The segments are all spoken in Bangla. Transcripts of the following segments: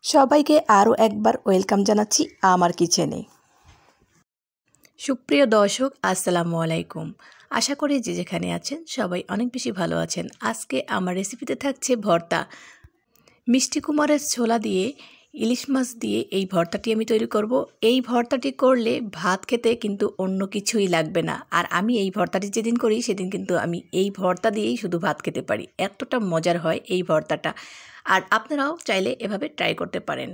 সবাইকে আরও একবার ওয়েলকাম জানাচ্ছি আমার কিচেনে। সুপ্রিয় দর্শক, আসসালামু আলাইকুম। আশা করি যে যেখানে আছেন সবাই অনেক বেশি ভালো আছেন। আজকে আমার রেসিপিতে থাকছে ভর্তা। মিষ্টি কুমড়ার ছোলা দিয়ে ইলিশ মাছ দিয়ে এই ভর্তাটি আমি তৈরি করব। এই ভর্তাটি করলে ভাত খেতে কিন্তু অন্য কিছুই লাগবে না। আর আমি এই ভর্তাটি যেদিন করি সেদিন কিন্তু আমি এই ভর্তা দিয়েই শুধু ভাত খেতে পারি, এতটা মজার হয় এই ভর্তাটা। আর আপনারাও চাইলে এভাবে ট্রাই করতে পারেন।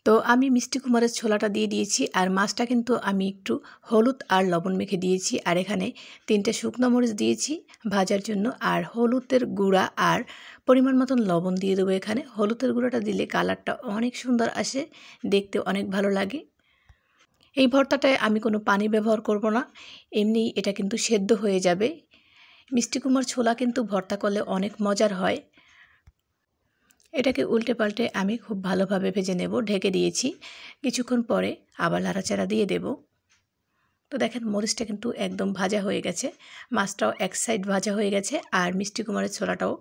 তো আমি মিষ্টি কুমড়ার ছোলাটা দিয়ে দিয়েছি, আর মাছটা কিন্তু আমি একটু হলুদ আর লবণ মেখে দিয়েছি। আর এখানে 3টে শুকনো মরিচ দিয়েছি ভাজার জন্য, আর হলুদের গুঁড়া আর পরিমাণ মতন লবণ দিয়ে দেবো। এখানে হলুদের গুঁড়াটা দিলে কালারটা অনেক সুন্দর আসে, দেখতে অনেক ভালো লাগে। এই ভর্তাটায় আমি কোনো পানি ব্যবহার করব না, এমনি এটা কিন্তু সেদ্ধ হয়ে যাবে। মিষ্টি কুমড়ার ছোলা কিন্তু ভর্তা করলে অনেক মজার হয়। এটাকে উল্টে পাল্টে আমি খুব ভালোভাবে ভেজে নেব। ঢেকে দিয়েছি, কিছুক্ষণ পরে আবার নাড়াচাড়া দিয়ে দেব। তো দেখেন মরিচটা কিন্তু একদম ভাজা হয়ে গেছে, মাছটাও এক সাইড ভাজা হয়ে গেছে, আর মিষ্টি কুমড়ার ছোলাটাও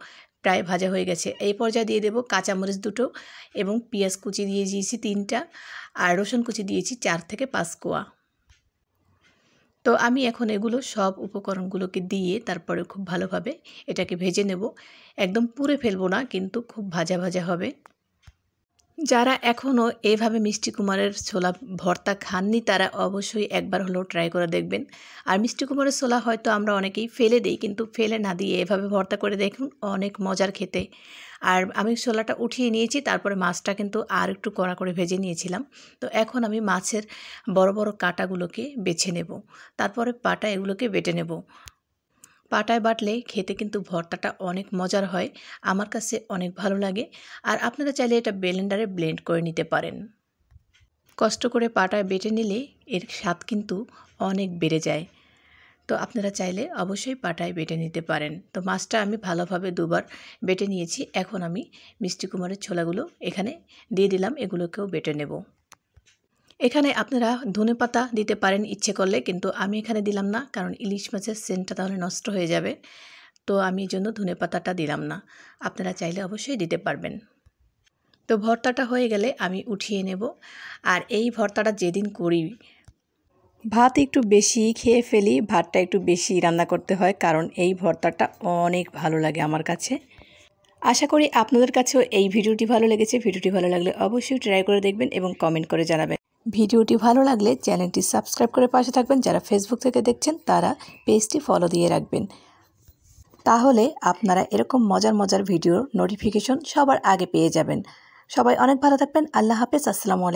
প্রায় ভাজা হয়ে গেছে। এই পর্যায়ে দিয়ে দেব কাঁচামরিচ 2টো এবং পেঁয়াজ কুচি দিয়ে দিয়েছি 3টা, আর রসুন কুচি দিয়েছি 4 থেকে 5 কোয়া। তো আমি এখন এগুলো সব উপকরণগুলোকে দিয়ে তারপরে খুব ভালোভাবে এটাকে ভেজে নেব। একদম পুড়ে ফেলবো না, কিন্তু খুব ভাজা ভাজা হবে। যারা এখনও এভাবে মিষ্টি কুমড়ার ছোলা ভর্তা খাননি তারা অবশ্যই একবার হলেও ট্রাই করে দেখবেন। আর মিষ্টি কুমড়ার ছোলা হয়তো আমরা অনেকেই ফেলে দিই, কিন্তু ফেলে না দিয়ে এভাবে ভর্তা করে দেখুন, অনেক মজার খেতে। আর আমি ছোলাটা উঠিয়ে নিয়েছি, তারপরে মাছটা কিন্তু আর একটু কড়া করে ভেজে নিয়েছিলাম। তো এখন আমি মাছের বড় বড় কাঁটাগুলোকে বেছে নেব, তারপরে পাটা এগুলোকে বেটে নেব। পাটায় বাটলে খেতে কিন্তু ভর্তাটা অনেক মজার হয়, আমার কাছে অনেক ভালো লাগে। আর আপনারা চাইলে এটা ব্লেন্ডারে ব্লেন্ড করে নিতে পারেন। কষ্ট করে পাটায় বেটে নিলে এর স্বাদ কিন্তু অনেক বেড়ে যায়। তো আপনারা চাইলে অবশ্যই পাটায় বেটে নিতে পারেন। তো মাছটা আমি ভালোভাবে 2বার বেটে নিয়েছি। এখন আমি মিষ্টি কুমড়ার ছোলাগুলো এখানে দিয়ে দিলাম, এগুলোকেও বেটে নেব। এখানে আপনারা ধনেপাতা দিতে পারেন ইচ্ছে করলে, কিন্তু আমি এখানে দিলাম না, কারণ ইলিশ মাছের সেন্টটা তাহলে নষ্ট হয়ে যাবে। তো আমি এই জন্য ধনেপাতাটা দিলাম না, আপনারা চাইলে অবশ্যই দিতে পারবেন। তো ভর্তাটা হয়ে গেলে আমি উঠিয়ে নেব। আর এই ভর্তাটা যেদিন করি ভাত একটু বেশি খেয়ে ফেলি, ভাতটা একটু বেশি রান্না করতে হয়, কারণ এই ভর্তাটা অনেক ভালো লাগে আমার কাছে। আশা করি আপনাদের কাছেও এই ভিডিওটি ভালো লেগেছে। ভিডিওটি ভালো লাগলে অবশ্যই ট্রাই করে দেখবেন এবং কমেন্ট করে জানাবেন। ভিডিওটি ভালো লাগলে চ্যানেলটি সাবস্ক্রাইব করে পাশে থাকবেন। যারা ফেসবুক থেকে দেখছেন তারা পেজটি ফলো দিয়ে রাখবেন, তাহলে আপনারা এরকম মজার মজার ভিডিওর নোটিফিকেশন সবার আগে পেয়ে যাবেন। সবাই অনেক ভালো থাকবেন। আল্লাহ হাফেজ। আসসালামু আলাইকুম।